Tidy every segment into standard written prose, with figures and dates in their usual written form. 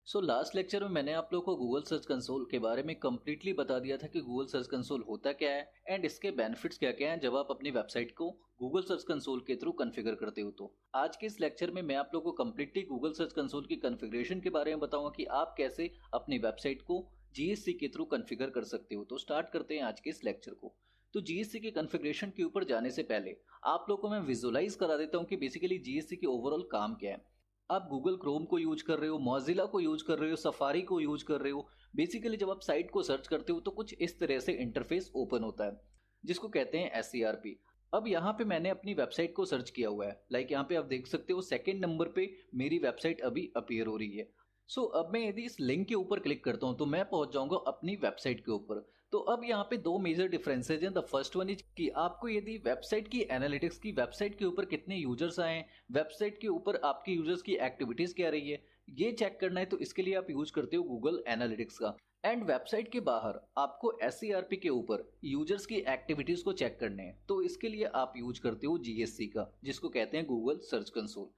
Last lecture में मैंने आप लोगों को गूगल सर्च कंसोल के बारे में कंप्लीटली बता दिया था कि गूगल सर्च कंसोल होता क्या है एंड इसके बेनिफिट्स क्या क्या हैं जब आप अपनी वेबसाइट को गूगल सर्च कंसोल के थ्रू कॉन्फ़िगर करते हो। तो आज के इस लेक्चर में मैं आप लोगों को कंप्लीटली गूगल सर्च कंसोल की कॉन्फ़िगरेशन के बारे में बताऊंगा कि आप कैसे अपनी वेबसाइट को जीएससी के थ्रू कॉन्फ़िगर कर सकते हो। तो स्टार्ट करते हैं आज के इस लेक्चर को। तो जीएससी के कॉन्फ़िगरेशन के ऊपर जाने से पहले आप लोगों को मैं विजुअलाइज करा देता हूँ कि बेसिकली जीएससी के ओवरऑल काम क्या है। आप गूगल क्रोम को यूज कर रहे हो, मॉजिला को यूज कर रहे हो, सफारी को यूज कर रहे हो। बेसिकली जब आप साइट को सर्च करते हो तो कुछ इस तरह से इंटरफेस ओपन होता है जिसको कहते हैं SCRP। अब यहाँ पे मैंने अपनी वेबसाइट को सर्च किया हुआ है, लाइक यहाँ पे आप देख सकते हो सेकंड नंबर पे मेरी वेबसाइट अभी अपीयर हो रही है। अब मैं यदि इस लिंक के ऊपर क्लिक करता हूँ तो मैं पहुंच जाऊंगा अपनी वेबसाइट के ऊपर। तो अब यहाँ पे दो मेजर डिफरेंसेज हैं। द फर्स्ट वन इज कि आपको यदि वेबसाइट की एनालिटिक्स की वेबसाइट के ऊपर कितने यूजर्स आए हैं, वेबसाइट के ऊपर आपकी यूजर्स की एक्टिविटीज क्या रही है, ये चेक करना है तो इसके लिए आप यूज करते हो गूगल एनालिटिक्स का। एंड वेबसाइट के बाहर आपको SCRP के ऊपर यूजर्स की एक्टिविटीज को चेक करने हैं तो इसके लिए आप यूज करते हो GSC का, जिसको कहते हैं गूगल सर्च कंसोल।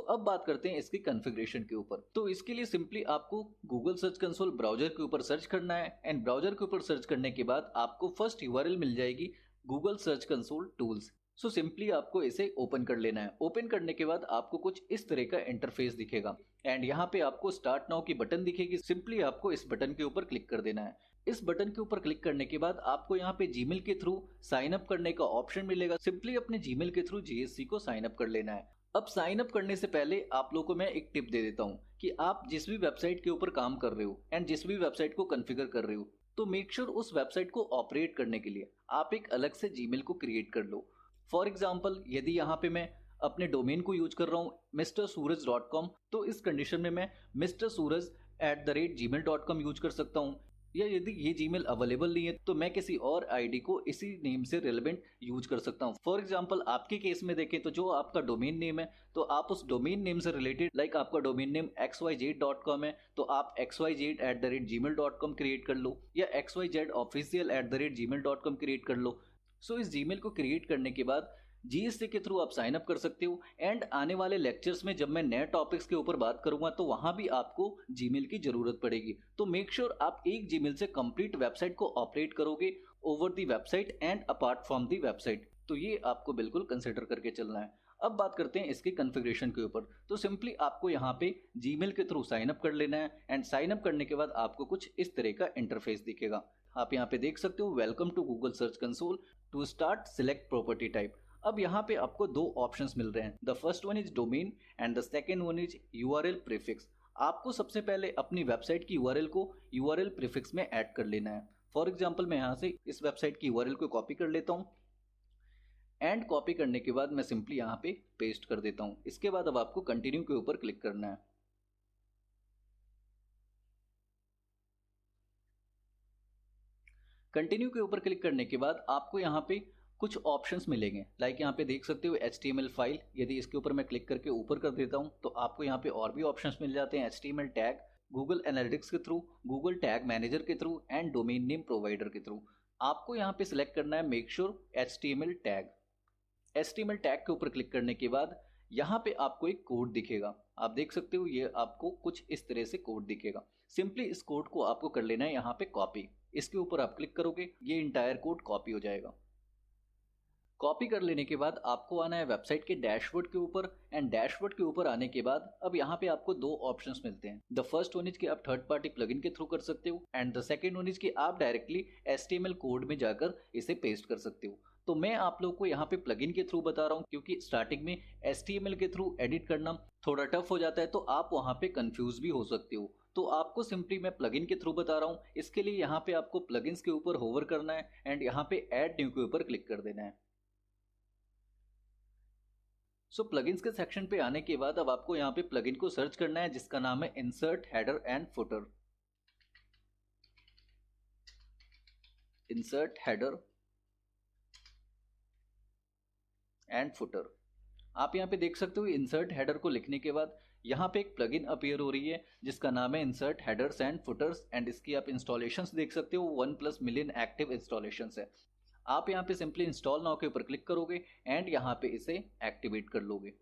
अब बात करते हैं इसकी कॉन्फ़िगरेशन के ऊपर। तो इसके लिए सिंपली आपको गूगल सर्च कंसोल ब्राउजर के ऊपर सर्च करना है एंड ब्राउजर के ऊपर सर्च करने के बाद आपको फर्स्ट URL मिल जाएगी Google search console tools. Simply आपको इसे ओपन कर लेना है। ओपन करने के बाद आपको कुछ इस तरह का इंटरफेस दिखेगा एंड यहाँ पे आपको स्टार्ट नाउ की बटन दिखेगी। सिंपली आपको इस बटन के ऊपर क्लिक कर देना है। इस बटन के ऊपर क्लिक करने के बाद आपको यहाँ पे जीमेल के थ्रू साइन अप करने का ऑप्शन मिलेगा। सिंपली अपने जीमेल के थ्रू GSC को साइन अप कर लेना है। अब साइन अप करने से पहले आप लोगों को मैं एक टिप दे देता हूँ कि आप जिस भी वेबसाइट के ऊपर काम कर रहे हो एंड जिस भी वेबसाइट को कॉन्फ़िगर कर रहे हो तो मेक श्योर उस वेबसाइट को ऑपरेट करने के लिए आप एक अलग से जीमेल को क्रिएट कर लो। फॉर एग्जाम्पल यदि यहाँ पे मैं अपने डोमेन को यूज कर रहा हूँ mrsuraj.com, तो इस कंडीशन में मैं mrsuraj@gmail.com यूज कर सकता हूँ। या यदि ये जीमेल अवेलेबल नहीं है तो मैं किसी और आईडी को इसी नेम से रिलेवेंट यूज कर सकता हूँ। फॉर एग्जाम्पल आपके केस में देखें तो जो आपका डोमेन नेम है तो आप उस डोमेन नेम से रिलेटेड, लाइक आपका डोमेन नेम xyz.com है तो आप xyz@gmail.com क्रिएट कर लो या xyzofficial@gmail.com क्रिएट कर लो। इस जीमेल को क्रिएट करने के बाद GSC के थ्रू आप साइन अप कर सकते हो एंड आने वाले लेक्चर्स में जब मैं नए टॉपिक्स के ऊपर बात करूंगा तो वहां भी आपको जीमेल की जरूरत पड़ेगी। तो मेक श्योर आप एक जीमेल से कंप्लीट वेबसाइट को ऑपरेट करोगे over the website and apart from the website. तो ये आपको बिल्कुल कंसिडर करके चलना है। अब बात करते हैं इसके कॉन्फ़िगरेशन के ऊपर। तो सिंपली आपको यहाँ पे जीमेल के थ्रू साइन अप कर लेना है एंड साइन अप करने के बाद आपको कुछ इस तरह का इंटरफेस दिखेगा। आप यहाँ पे देख सकते हो welcome to Google search console, to start select property type. अब यहाँ पे आपको दो ऑप्शंस मिल रहे हैं। The first one is domain and the second one is URL prefix. आपको सबसे पहले अपनी वेबसाइट की URL को URL प्रीफिक्स में ऐड कर लेना है। फॉर एग्जाम्पल मैं यहाँ से इस वेबसाइट की URL को कॉपी कर लेता हूँ एंड कॉपी करने के बाद मैं सिंपली यहाँ पे पेस्ट कर देता हूँ। इसके बाद अब आपको कंटिन्यू के ऊपर क्लिक करना है। कंटिन्यू के ऊपर क्लिक करने के बाद आपको यहाँ पे कुछ ऑप्शंस मिलेंगे, लाइक यहाँ पे देख सकते हो HTML फाइल। यदि इसके ऊपर मैं क्लिक करके ऊपर कर देता हूँ तो आपको यहाँ पे और भी ऑप्शंस मिल जाते हैं। HTML टैग, गूगल एनालिटिक्स के थ्रू, गूगल टैग मैनेजर के through and domain name provider के थ्रू। आपको यहाँ पे सिलेक्ट करना है make sure HTML tag. HTML tag के ऊपर क्लिक करने के बाद यहाँ पे आपको एक कोड दिखेगा। आप देख सकते हो ये आपको कुछ इस तरह से कोड दिखेगा। सिंपली इस कोड को आपको कर लेना है यहाँ पे कॉपी। इसके ऊपर आप क्लिक करोगे ये इंटायर कोड कॉपी हो जाएगा। कॉपी कर लेने के बाद आपको आना है वेबसाइट के डैशबोर्ड के ऊपर एंड डैशबोर्ड के ऊपर आने के बाद अब यहाँ पे आपको दो ऑप्शंस मिलते हैं। द फर्स्ट वन इज कि आप थर्ड पार्टी प्लगइन के थ्रू कर सकते हो and the second one is कि आप डायरेक्टली HTML कोड में जाकर इसे पेस्ट कर सकते हो। तो मैं आप लोग को यहाँ पे प्लगइन के थ्रू बता रहा हूँ क्योंकि स्टार्टिंग में HTML के थ्रू एडिट करना थोड़ा टफ हो जाता है तो आप वहाँ पे कंफ्यूज भी हो सकते हो। तो आपको सिंपली मैं प्लगइन के थ्रू बता रहा हूँ। इसके लिए यहाँ पे आपको प्लगइन्स के ऊपर होवर करना है एंड यहाँ पे ऐड न्यू के ऊपर क्लिक कर देना है। प्लगइन्स के सेक्शन पे आने के बाद अब आपको यहाँ पे प्लगइन को सर्च करना है जिसका नाम है insert header and footer. Insert header and footer. आप यहाँ पे देख सकते हो इंसर्ट हेडर को लिखने के बाद यहाँ पे एक प्लगइन अपीयर हो रही है जिसका नाम है insert headers and putters and इसकी आप इंस्टॉलेशंस देख सकते हो 1+ मिलियन एक्टिव इंस्टॉलेशंस है। आप यहाँ पे सिंपली इंस्टॉल नाउ के ऊपर क्लिक करोगे एंड यहाँ पे इसे एक्टिवेट कर लोगे।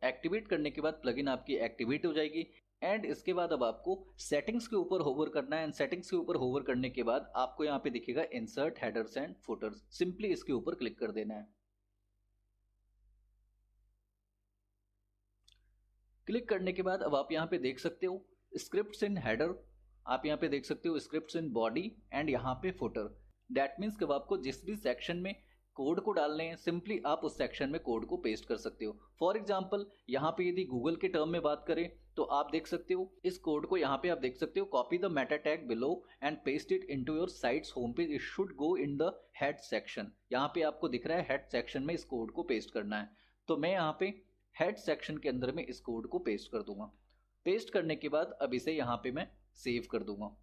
एक्टिवेट करने के बाद प्लगइन आपकी एक्टिवेट हो जाएगी। एंड इसके बाद अब आपको सेटिंग्स के ऊपर होवर करना है। एंड सेटिंग्स के ऊपर होवर करने के बाद आपको यहाँ पे दिखेगा insert headers and putters, simply इसके ऊपर क्लिक कर देना है। क्लिक करने के बाद अब आप यहाँ पे देख सकते हो स्क्रिप्ट्स इन हेडर, आप यहाँ पे देख सकते हो स्क्रिप्ट्स इन बॉडी एंड यहाँ पे फुटर। दैट मीन्स कि आपको जिस भी सेक्शन में कोड को डालने हैं, सिंपली आप उस सेक्शन में कोड को पेस्ट कर सकते हो। फॉर एग्जाम्पल यहाँ पे यदि गूगल के टर्म में बात करें तो आप देख सकते हो इस कोड को यहाँ पे आप देख सकते हो, copy the Meta tag below and paste it into your sites home page, it should go in the head section. यहाँ पे आपको दिख रहा है हेड सेक्शन में इस कोड को पेस्ट करना है। तो मैं यहाँ पे हेड सेक्शन के अंदर में इस कोड को पेस्ट कर दूंगा। पेस्ट करने के बाद अब इसे यहाँ पे मैं सेव कर दूंगा।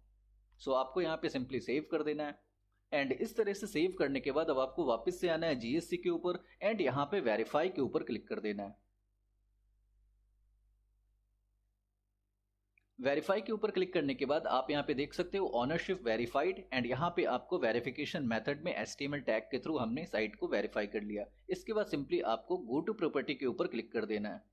सो आपको यहाँ पे सिंपली सेव कर देना है। एंड इस तरह से सेव करने के बाद अब आपको वापस से आना है जीएससी के ऊपर एंड यहाँ पे वेरीफाई के ऊपर क्लिक कर देना है। वेरीफाई के ऊपर क्लिक करने के बाद आप यहाँ पे देख सकते हो ऑनरशिप वेरीफाइड एंड यहाँ पे आपको वेरिफिकेशन मेथड में HTML टैग के थ्रू हमने साइट को वेरीफाई कर लिया। इसके बाद सिंपली आपको गो टू प्रॉपर्टी के ऊपर क्लिक कर देना है।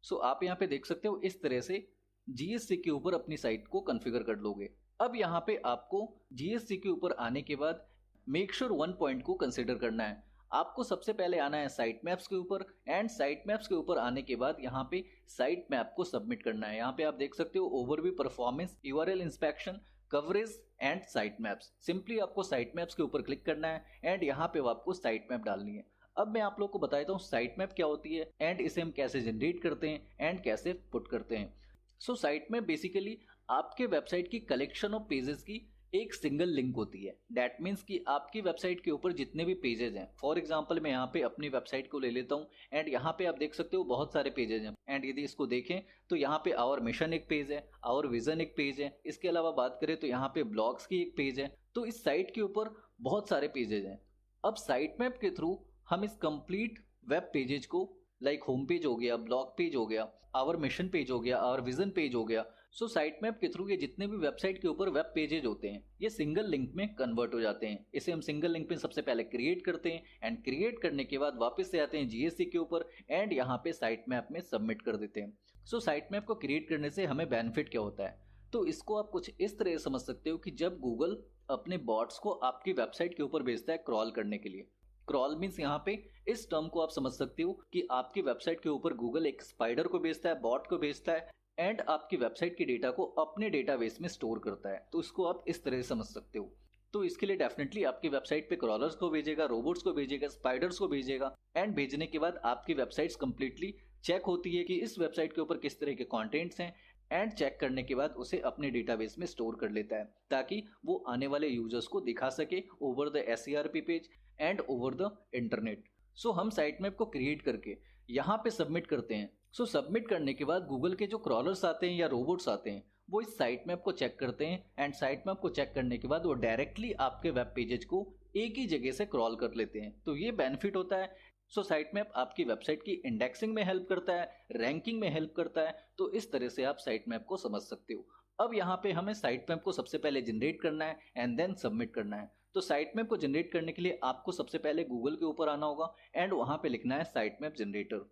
सो आप यहाँ पे देख सकते हो इस तरह से जीएससी के ऊपर अपनी साइट को कॉन्फ़िगर कर लोगे। अब यहाँ पे आपको जीएससी के ऊपर आने के बाद मेक श्योर वन पॉइंट को कंसिडर करना है। आपको सबसे पहले आना है साइट मैप्स के ऊपर एंड साइट मैप्स के ऊपर आने के बाद यहाँ पे साइट मैप को सबमिट करना है। यहाँ पे आप देख सकते हो overview, performance, URL inspection, coverage and site maps. Simply आपको साइट मैप्स के ऊपर क्लिक करना है एंड यहाँ पे आपको साइट मैप डालनी है। अब मैं आप लोग को बता देता हूँ साइट मैप क्या होती है एंड इसे हम कैसे जनरेट करते हैं एंड कैसे पुट करते हैं। सो साइट मैप बेसिकली आपके वेबसाइट की कलेक्शन ऑफ पेजेस की एक सिंगल लिंक होती है। दैट मीन्स कि आपकी वेबसाइट के ऊपर जितने भी पेजेस हैं, फॉर एग्जांपल मैं यहाँ पे अपनी वेबसाइट को ले लेता हूँ एंड यहाँ पे आप देख सकते हो बहुत सारे पेजेस हैं। एंड यदि इसको देखें तो यहाँ पे आवर मिशन एक पेज है, आवर विजन एक पेज है, इसके अलावा बात करें तो यहाँ पे ब्लॉग्स की एक पेज है। तो इस साइट के ऊपर बहुत सारे पेजेस हैं। अब साइट मैप के थ्रू हम इस कंप्लीट वेब पेजेज को लाइक होम पेज हो गया, ब्लॉग पेज हो गया, आवर मिशन पेज हो गया, आवर विजन पेज हो गया। सो साइट मैप के थ्रू ये जितने भी वेबसाइट के ऊपर वेब पेजेज होते हैं ये सिंगल लिंक में कन्वर्ट हो जाते हैं। इसे हम सिंगल लिंक में सबसे पहले क्रिएट करते हैं एंड क्रिएट करने के बाद वापस से आते हैं जीएससी के ऊपर एंड यहाँ पे साइट मैप में सबमिट कर देते हैं। सो साइट मैप को क्रिएट करने से हमें बेनिफिट क्या होता है, तो इसको आप कुछ इस तरह समझ सकते हो कि जब गूगल अपने बॉट्स को आपकी वेबसाइट के ऊपर भेजता है क्रॉल करने के लिए, क्रॉल मीन्स यहाँ पे इस टर्म को आप समझ सकते हो कि आपकी वेबसाइट के ऊपर गूगल एक स्पाइडर को भेजता है, बॉट को भेजता है एंड आपकी वेबसाइट की डेटा को अपने डेटाबेस में स्टोर करता है। तो इसको आप इस तरह से समझ सकते हो। तो इसके लिए डेफिनेटली आपकी वेबसाइट पे क्रॉलर्स को भेजेगा, रोबोट्स को भेजेगा, स्पाइडर्स को भेजेगा एंड भेजने के बाद आपकी वेबसाइट्स कंप्लीटली चेक होती है कि इस वेबसाइट के ऊपर किस तरह के कंटेंट्स हैं एंड चेक करने के बाद उसे अपने डेटाबेस में स्टोर कर लेता है ताकि वो आने वाले यूजर्स को दिखा सके over the SERP page and over the internet. So हम साइट मैप को क्रिएट करके यहाँ पे सबमिट करते हैं। सो सबमिट करने के बाद गूगल के जो क्रॉलर्स आते हैं या रोबोट्स आते हैं वो इस साइट मैप को चेक करते हैं एंड साइट मैप को चेक करने के बाद वो डायरेक्टली आपके वेब पेजेज को एक ही जगह से क्रॉल कर लेते हैं। तो ये बेनिफिट होता है। सो साइट मैप आपकी वेबसाइट की इंडेक्सिंग में हेल्प करता है, रैंकिंग में हेल्प करता है। तो इस तरह से आप साइट मैप को समझ सकते हो। अब यहाँ पे हमें साइट मैप को सबसे पहले जनरेट करना है एंड देन सबमिट करना है। तो साइट मैप को जनरेट करने के लिए आपको सबसे पहले गूगल के ऊपर आना होगा एंड वहां पे लिखना है site map generator.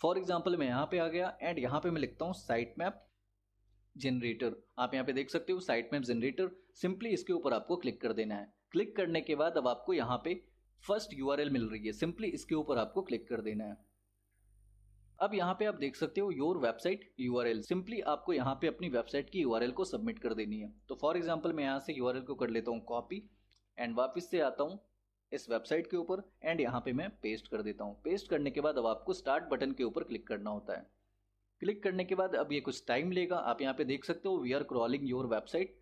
For example मैं यहाँ पे आ गया एंड यहाँ पे मैं लिखता हूँ साइट मैप जनरेटर। आप यहाँ पे देख सकते हो साइट मैप जनरेटर। सिंपली इसके ऊपर आपको क्लिक कर देना है। क्लिक करने के बाद अब आपको यहाँ पे फर्स्ट URL मिल रही है, सिंपली इसके ऊपर आपको क्लिक कर देना है। अब यहाँ पे आप देख सकते हो योर वेबसाइट URL, सिंपली आपको यहाँ पे अपनी वेबसाइट की URL को सबमिट कर देनी है। तो फॉर एग्जांपल मैं यहाँ से URL को कर लेता हूँ कॉपी एंड वापस से आता हूँ इस वेबसाइट के ऊपर एंड यहाँ पे मैं पेस्ट कर देता हूँ। पेस्ट करने के बाद अब आपको स्टार्ट बटन के ऊपर क्लिक करना होता है। क्लिक करने के बाद अब ये कुछ टाइम लेगा। आप यहाँ पे देख सकते हो we are crawling your website,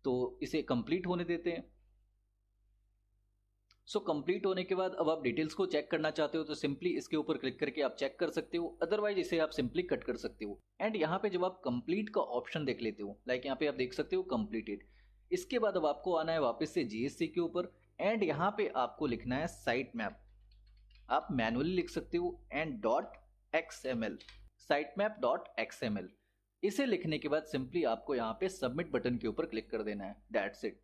तो इसे कंप्लीट होने देते हैं। सो कंप्लीट होने के बाद अब आप डिटेल्स को चेक करना चाहते हो तो सिंपली इसके ऊपर क्लिक करके आप चेक कर सकते हो, अदरवाइज इसे आप सिंपली कट कर सकते हो। एंड यहाँ पे जब आप कंप्लीट का ऑप्शन देख लेते हो, लाइक यहाँ पे आप देख सकते हो कंप्लीटेड, इसके बाद अब आपको आना है वापस से जीएससी के ऊपर एंड यहाँ पे आपको लिखना है साइट मैप। आप मैनुअली लिख सकते हो and .xml, site map .xml। इसे लिखने के बाद सिंपली आपको यहाँ पे सबमिट बटन के ऊपर क्लिक कर देना है। That's it.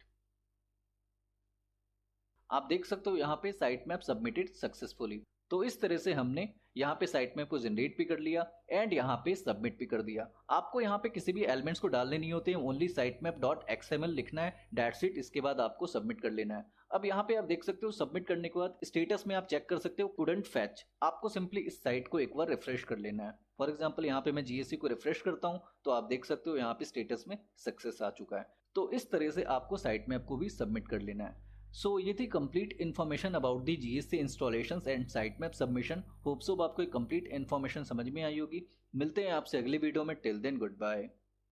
आप देख सकते हो यहाँ पे साइट मैप सबमिटेड सक्सेसफुली। तो इस तरह से हमने यहाँ पे साइट मैप को जनरेट भी कर लिया एंड यहाँ पे सबमिट भी कर दिया। आपको यहाँ पे किसी भी एलिमेंट्स को डालने नहीं होते हैं, ओनली sitemap.xml लिखना है, दैट्स इट। इसके बाद आपको सबमिट कर लेना है। अब यहाँ पे आप देख सकते हो सबमिट करने के बाद स्टेटस में आप चेक कर सकते हो कुडंट फैच। आपको सिंपली इस साइट को एक बार रिफ्रेश कर लेना है। फॉर एग्जाम्पल यहाँ पे मैं जीएससी को रिफ्रेश करता हूँ तो आप देख सकते हो यहाँ पे स्टेटस में सक्सेस आ चुका है। तो इस तरह से आपको साइट मैप को भी सबमिट कर लेना है। सो ये थी complete information about the GSC installation and site map submission. Hopes आपको एक कंप्लीट इन्फॉर्मेशन समझ में आई होगी। मिलते हैं आपसे अगली वीडियो में। Till then good bye.